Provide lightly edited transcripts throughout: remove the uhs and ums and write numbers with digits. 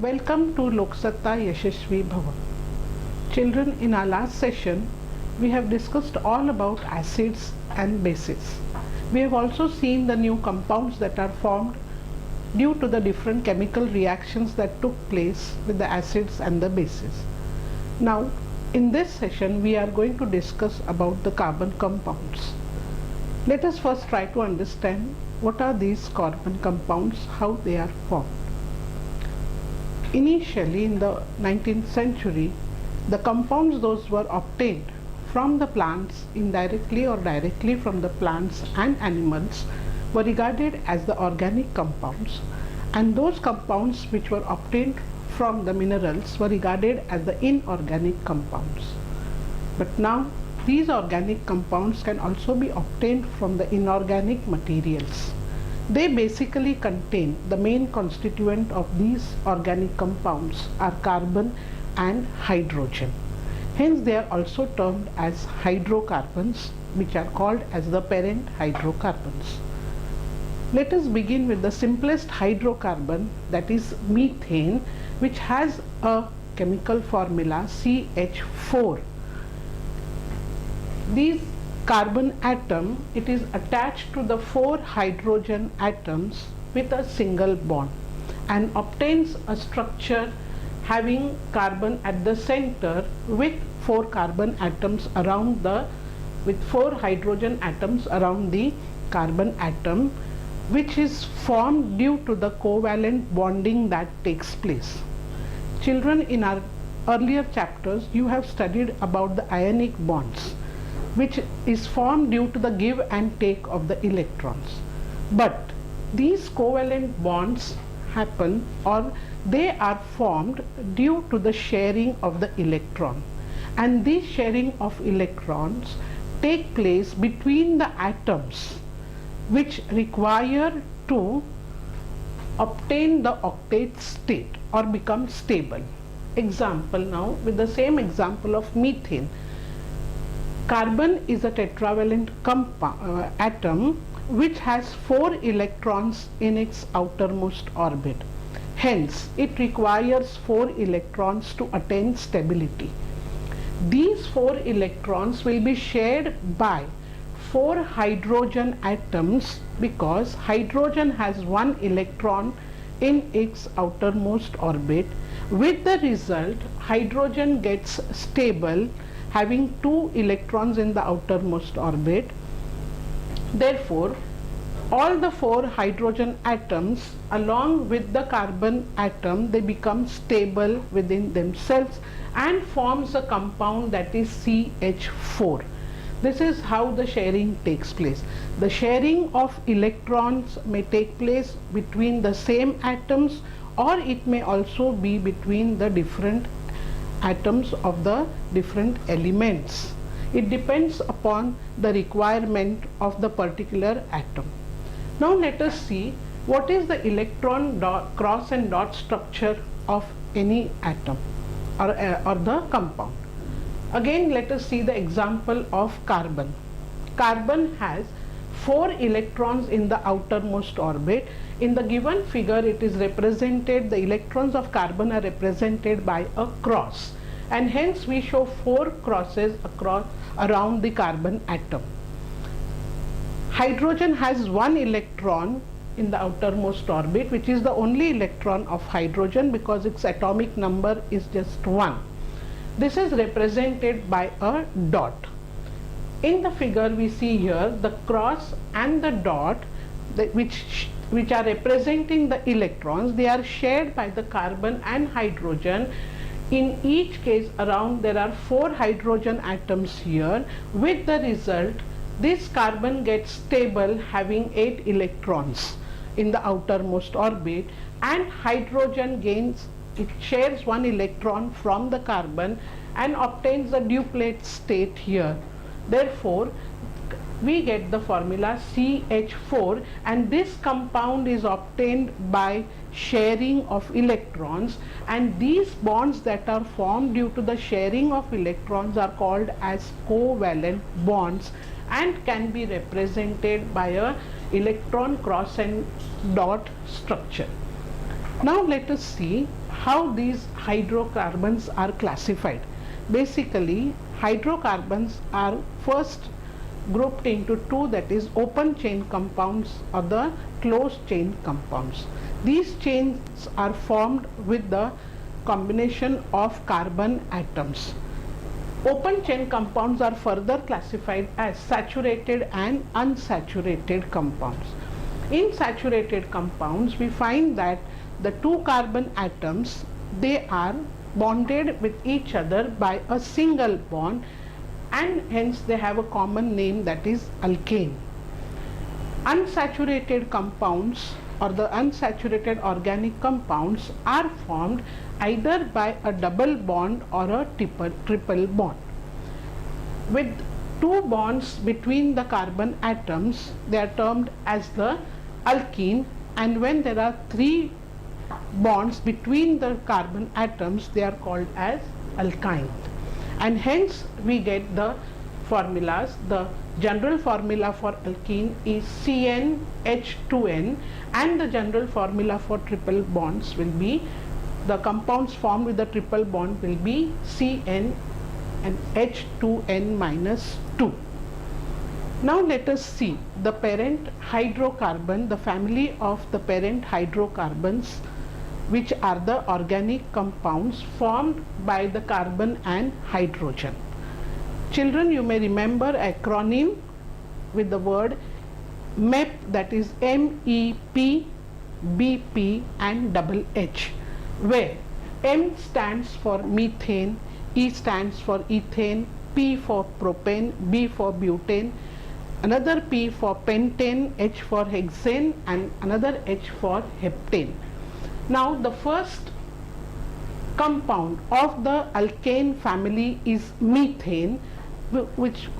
Welcome to Loksatta Yashasvi Bhava. Children, in our last session, we have discussed all about acids and bases. We have also seen the new compounds that are formed due to the different chemical reactions that took place with the acids and the bases. Now, in this session, we are going to discuss about the carbon compounds. Let us first try to understand what are these carbon compounds, how they are formed. Initially, in the 19th century, the compounds those were obtained from the plants indirectly or directly from the plants and animals were regarded as the organic compounds, and those compounds which were obtained from the minerals were regarded as the inorganic compounds. But now these organic compounds can also be obtained from the inorganic materials. They basically contain the main constituent of these organic compounds are carbon and hydrogen. Hence they are also termed as hydrocarbons, which are called as the parent hydrocarbons. Let us begin with the simplest hydrocarbon, that is methane, which has a chemical formula CH4. These carbon atom, it is attached to the 4 hydrogen atoms with a single bond and obtains a structure having carbon at the center with 4 carbon atoms around with 4 hydrogen atoms around the carbon atom, which is formed due to the covalent bonding that takes place. Children, in our earlier chapters you have studied about the ionic bonds, which is formed due to the give and take of the electrons. But these covalent bonds happen, or they are formed due to the sharing of the electron, and this sharing of electrons take place between the atoms which require to obtain the octet state or become stable. Example, now with the same example of methane, carbon is a tetravalent atom which has 4 electrons in its outermost orbit. Hence, it requires 4 electrons to attain stability. These 4 electrons will be shared by 4 hydrogen atoms, because hydrogen has 1 electron in its outermost orbit. With the result, hydrogen gets stable, having 2 electrons in the outermost orbit. Therefore, all the 4 hydrogen atoms along with the carbon atom, they become stable within themselves and forms a compound that is CH4. This is how the sharing takes place. The sharing of electrons may take place between the same atoms, or it may also be between the different atoms of the different elements. It depends upon the requirement of the particular atom. Now let us see what is the electron cross and dot structure of any atom or the compound. Again, let us see the example of carbon. Carbon has 4 electrons in the outermost orbit. In the given figure, it is represented, the electrons of carbon are represented by a cross, and hence we show 4 crosses around the carbon atom. Hydrogen has 1 electron in the outermost orbit, which is the only electron of hydrogen because its atomic number is just 1. This is represented by a dot. In the figure we see here the cross and the dot, which are representing the electrons, they are shared by the carbon and hydrogen. In each case around there are 4 hydrogen atoms here. With the result, this carbon gets stable having 8 electrons in the outermost orbit, and hydrogen gains, it shares 1 electron from the carbon and obtains a duplet state here. Therefore, we get the formula CH4, and this compound is obtained by sharing of electrons, and these bonds that are formed due to the sharing of electrons are called as covalent bonds and can be represented by a electron cross and dot structure. Now let us see how these hydrocarbons are classified. Basically, hydrocarbons are first grouped into two, that is open chain compounds or the closed chain compounds. These chains are formed with the combination of carbon atoms. Open chain compounds are further classified as saturated and unsaturated compounds. In saturated compounds, we find that the two carbon atoms, they are bonded with each other by a single bond, and hence they have a common name, that is alkane. Unsaturated compounds or the unsaturated organic compounds are formed either by a double bond or a triple bond. With two bonds between the carbon atoms, they are termed as the alkene, and when there are three bonds between the carbon atoms, they are called as alkyne. And hence we get the formulas. The general formula for alkene is CnH2n, and the general formula for triple bonds will be, the compounds formed with the triple bond will be Cn and H2n minus 2. Now let us see the parent hydrocarbon, the family of the parent hydrocarbons, which are the organic compounds formed by the carbon and hydrogen. Children, you may remember acronym with the word MEP, that is MEP, BP and double H, where M stands for methane, E stands for ethane, P for propane, B for butane, another P for pentane, H for hexane and another H for heptane. Now the first compound of the alkane family is methane,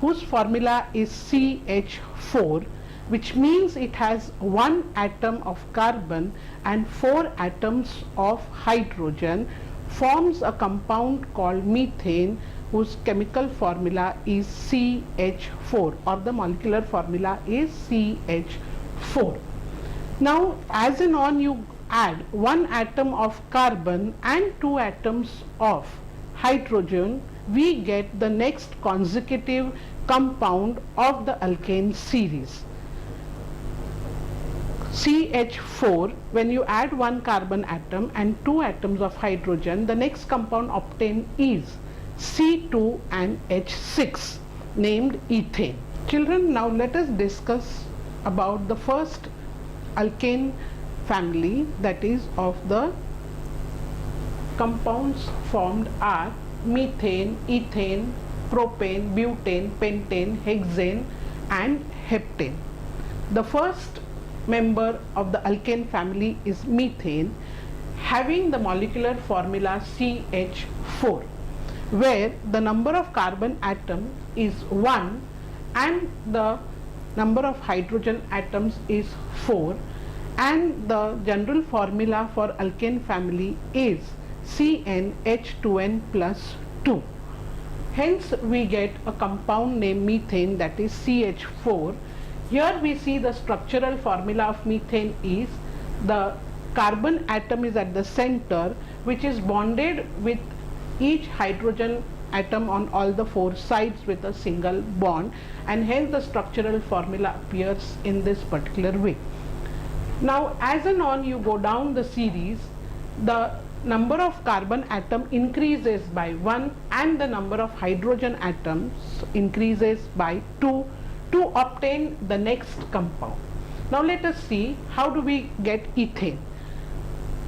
whose formula is CH4, which means it has one atom of carbon and four atoms of hydrogen, forms a compound called methane, whose chemical formula is CH4 or the molecular formula is CH4. Now as and on you add one atom of carbon and two atoms of hydrogen, we get the next consecutive compound of the alkane series. CH4, when you add one carbon atom and two atoms of hydrogen, the next compound obtained is C2 and H6, named ethane. Children, now let us discuss about the first alkane family, that is of the compounds formed are methane, ethane, propane, butane, pentane, hexane and heptane. The first member of the alkane family is methane, having the molecular formula CH4, where the number of carbon atom is 1 and the number of hydrogen atoms is 4, and the general formula for alkane family is CnH2n plus 2. Hence we get a compound named methane, that is CH4. Here we see the structural formula of methane is the carbon atom is at the center, which is bonded with each hydrogen atom on all the four sides with a single bond, and hence the structural formula appears in this particular way. Now as and on you go down the series, the number of carbon atom increases by 1 and the number of hydrogen atoms increases by 2 to obtain the next compound. Now let us see how do we get ethane.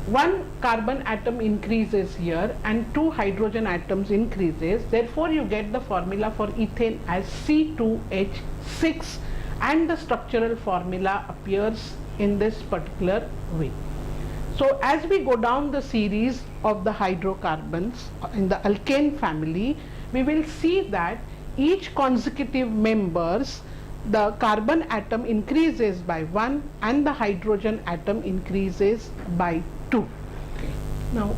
One carbon atom increases here and two hydrogen atoms increases, therefore you get the formula for ethane as C2H6, and the structural formula appears in this particular way. So as we go down the series of the hydrocarbons in the alkane family, we will see that each consecutive members, the carbon atom increases by 1 and the hydrogen atom increases by 2. Okay. Now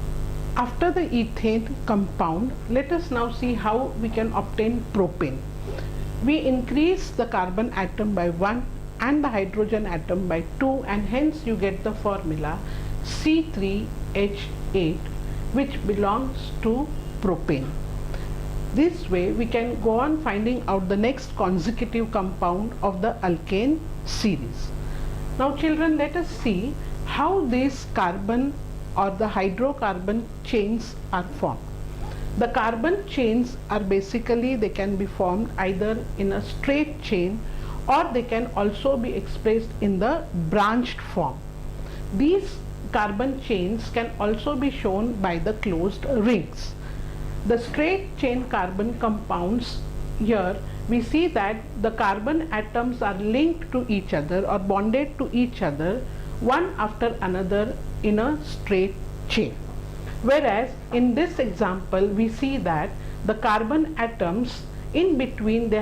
after the ethane compound, let us now see how we can obtain propane. We increase the carbon atom by 1 and the hydrogen atom by 2, and hence you get the formula C3H8, which belongs to propane. This way we can go on finding out the next consecutive compound of the alkane series. Now children, let us see how these carbon or the hydrocarbon chains are formed. The carbon chains are basically, they can be formed either in a straight chain or they can also be expressed in the branched form. These carbon chains can also be shown by the closed rings. The straight chain carbon compounds, here we see that the carbon atoms are linked to each other or bonded to each other one after another in a straight chain. Whereas in this example we see that the carbon atoms in between they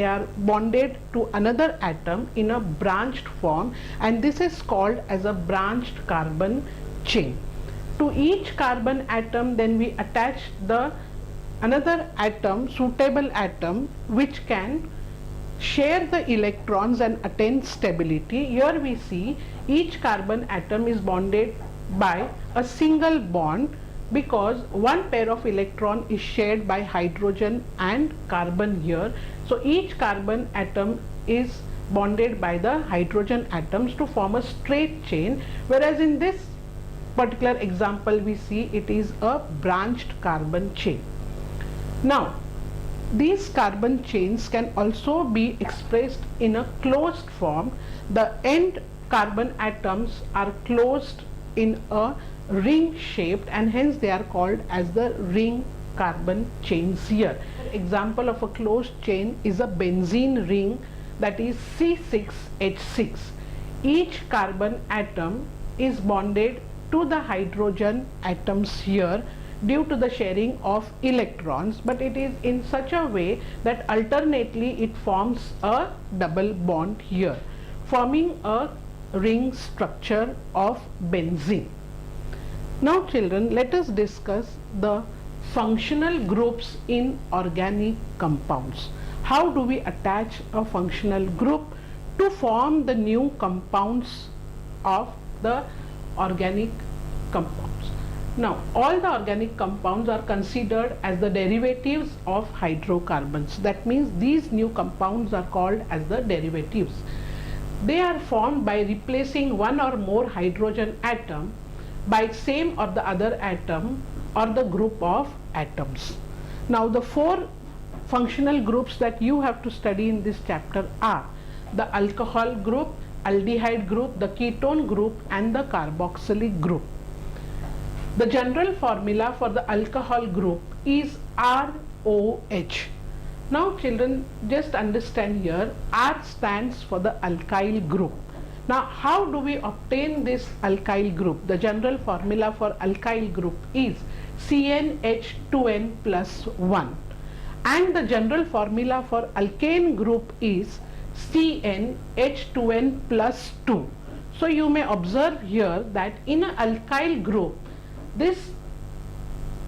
are bonded to another atom in a branched form, and this is called as a branched carbon chain. To each carbon atom then we attach the another atom, suitable atom, which can share the electrons and attain stability. Here we see each carbon atom is bonded by a single bond because one pair of electron is shared by hydrogen and carbon here. So each carbon atom is bonded by the hydrogen atoms to form a straight chain, whereas in this particular example we see it is a branched carbon chain. Now these carbon chains can also be expressed in a closed form. The end carbon atoms are closed in a ring shaped and hence they are called as the ring carbon chains here. Example of a closed chain is a benzene ring, that is C6H6. Each carbon atom is bonded to the hydrogen atoms here due to the sharing of electrons, but it is in such a way that alternately it forms a double bond here, forming a ring structure of benzene. Now children, let us discuss the functional groups in organic compounds. How do we attach a functional group to form the new compounds of the organic compounds? Now, all the organic compounds are considered as the derivatives of hydrocarbons. That means these new compounds are called as the derivatives. They are formed by replacing one or more hydrogen atom by same or the other atom or the group of atoms. Now, the four functional groups that you have to study in this chapter are the alcohol group, aldehyde group, the ketone group and the carboxylic group. The general formula for the alcohol group is ROH. Now children, just understand here, R stands for the alkyl group. Now how do we obtain this alkyl group? The general formula for alkyl group is CnH2n plus 1, and the general formula for alkane group is CnH2n plus 2. So you may observe here that in an alkyl group this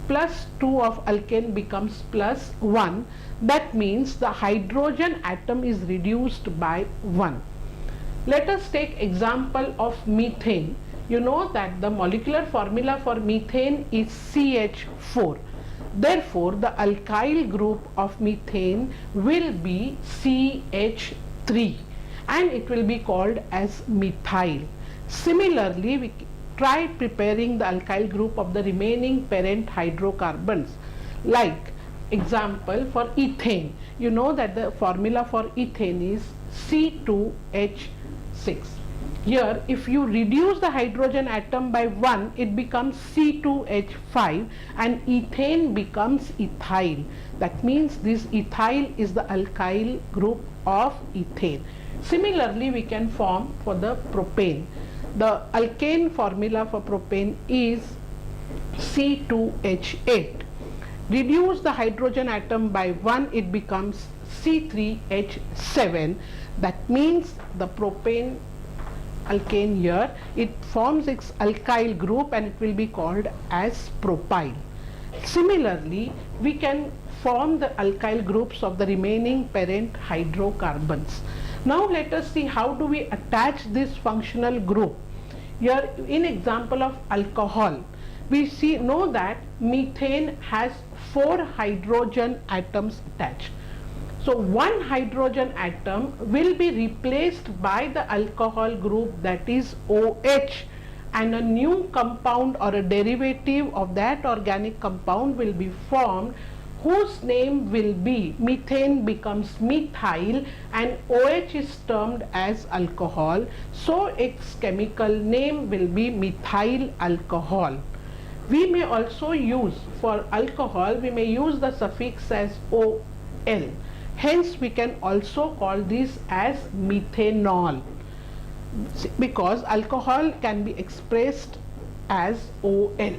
plus 2 of alkane becomes plus 1. That means the hydrogen atom is reduced by 1. Let us take example of methane. You know that the molecular formula for methane is CH4. Therefore, the alkyl group of methane will be CH3 and it will be called as methyl. Similarly, we try preparing the alkyl group of the remaining parent hydrocarbons. Like example for ethane, you know that the formula for ethane is C2H6. Here if you reduce the hydrogen atom by 1, it becomes C2H5 and ethane becomes ethyl. That means this ethyl is the alkyl group of ethane. Similarly, we can form for the propane. The alkane formula for propane is C2H8. Reduce the hydrogen atom by 1, it becomes C3H7. That means the propane alkane here, it forms its alkyl group and it will be called as propyl. Similarly, we can form the alkyl groups of the remaining parent hydrocarbons. Now let us see how do we attach this functional group. Here in example of alcohol, we know that methane has 4 hydrogen atoms attached. So one hydrogen atom will be replaced by the alcohol group, that is OH, and a new compound or a derivative of that organic compound will be formed, whose name will be, methane becomes methyl and OH is termed as alcohol, so its chemical name will be methyl alcohol. We may also use, for alcohol, we may use the suffix as OL. Hence, we can also call this as methanol, because alcohol can be expressed as OL.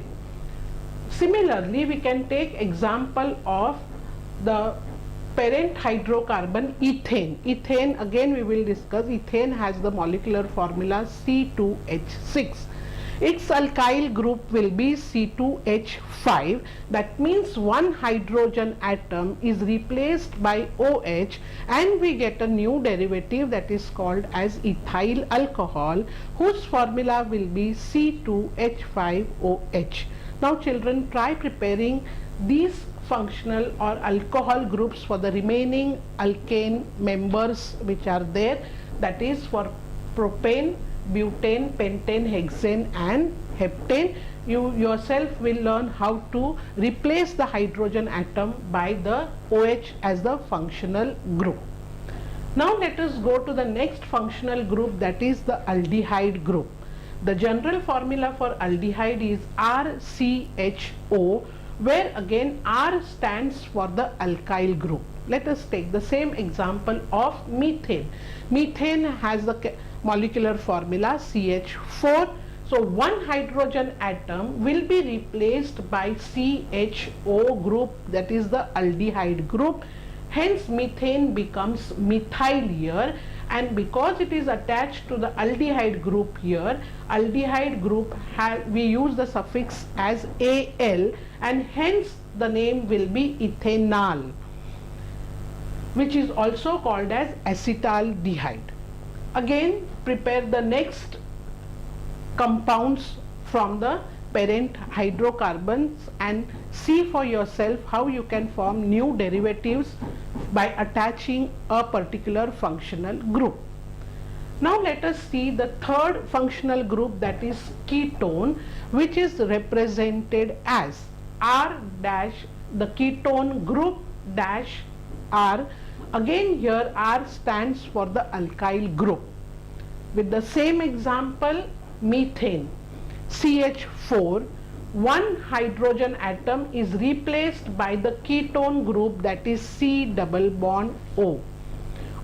Similarly, we can take example of the parent hydrocarbon ethane. Ethane, again we will discuss. Ethane has the molecular formula C2H6. Its alkyl group will be C2H5. That means one hydrogen atom is replaced by OH and we get a new derivative that is called as ethyl alcohol, whose formula will be C2H5OH. Now children, try preparing these functional or alcohol groups for the remaining alkane members which are there, that is for propane, butane, pentane, hexane and heptane. You yourself will learn how to replace the hydrogen atom by the OH as the functional group. Now let us go to the next functional group, that is the aldehyde group. The general formula for aldehyde is RCHO, where again R stands for the alkyl group. Let us take the same example of methane. Methane has the molecular formula CH4. So one hydrogen atom will be replaced by CHO group, that is the aldehyde group. Hence methane becomes methyl here, and because it is attached to the aldehyde group here, aldehyde group we use the suffix as AL, and hence the name will be ethanol, which is also called as acetaldehyde. Again, prepare the next compounds from the parent hydrocarbons and see for yourself how you can form new derivatives by attaching a particular functional group. Now let us see the third functional group, that is ketone, which is represented as R dash, the ketone group dash R. Again here R stands for the alkyl group. With the same example, methane, CH4, one hydrogen atom is replaced by the ketone group, that is C double bond O.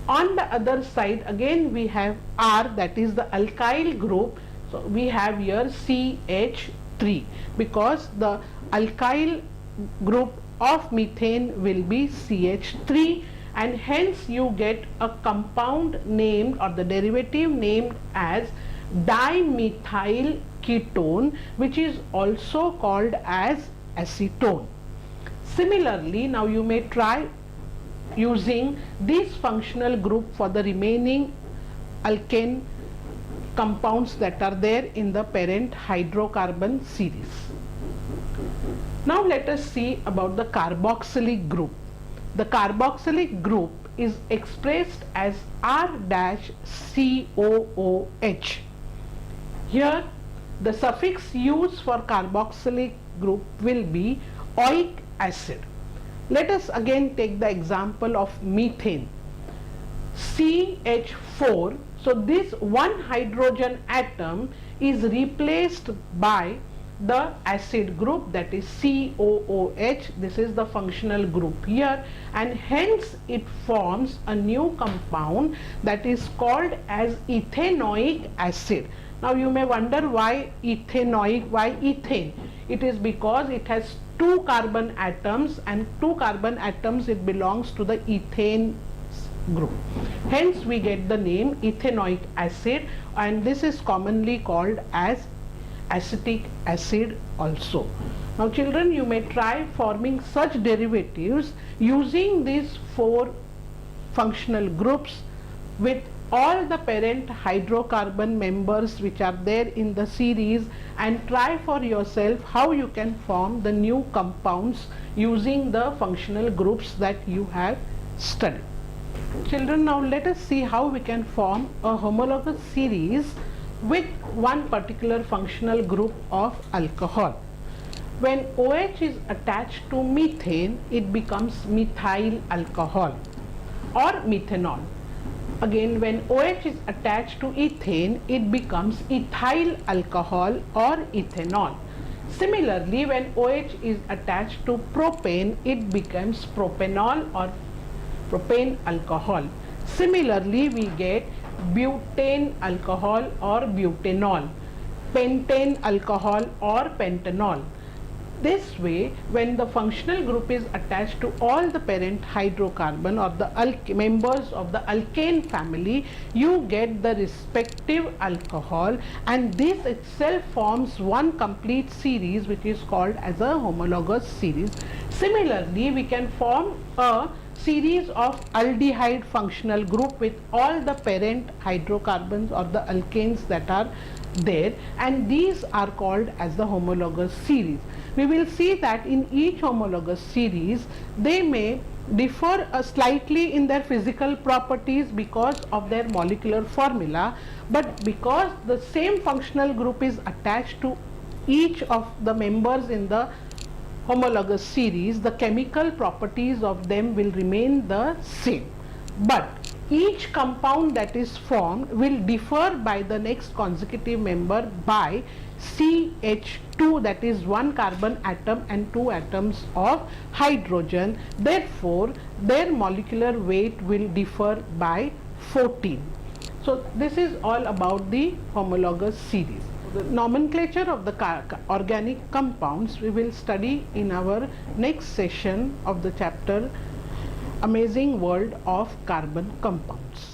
On the other side again we have R, that is the alkyl group. So we have here CH3, because the alkyl group of methane will be CH3, and hence you get a compound named or the derivative named as dimethyl ketone, which is also called as acetone. Similarly, now you may try using this functional group for the remaining alkane compounds that are there in the parent hydrocarbon series. Now let us see about the carboxylic group. The carboxylic group is expressed as R-COOH. Here the suffix used for carboxylic group will be oic acid. Let us again take the example of methane, CH4. So this one hydrogen atom is replaced by the acid group, that is COOH. This is the functional group here, and hence it forms a new compound that is called as ethanoic acid. Now you may wonder why ethanoic, why ethane? It is because it has two carbon atoms, and two carbon atoms, it belongs to the ethane group. Hence we get the name ethanoic acid, and this is commonly called as acetic acid also. Now children, you may try forming such derivatives using these four functional groups with all the parent hydrocarbon members which are there in the series and try for yourself how you can form the new compounds using the functional groups that you have studied. Children, now let us see how we can form a homologous series with one particular functional group of alcohol. When OH is attached to methane, it becomes methyl alcohol or methanol. Again, when OH is attached to ethane, it becomes ethyl alcohol or ethanol. Similarly, when OH is attached to propane, it becomes propanol or propane alcohol. Similarly, we get butane alcohol or butanol, pentane alcohol or pentanol. This way, when the functional group is attached to all the parent hydrocarbon or the members of the alkane family, you get the respective alcohol, and this itself forms one complete series which is called as a homologous series. Similarly, we can form a series of aldehyde functional group with all the parent hydrocarbons or the alkanes that are there, and these are called as the homologous series. We will see that in each homologous series they may differ slightly in their physical properties because of their molecular formula, but because the same functional group is attached to each of the members in the homologous series, the chemical properties of them will remain the same, but each compound that is formed will differ by the next consecutive member by CH2, that is one carbon atom and two atoms of hydrogen. Therefore, their molecular weight will differ by 14. So this is all about the homologous series. The nomenclature of the organic compounds we will study in our next session of the chapter Amazing World of Carbon Compounds.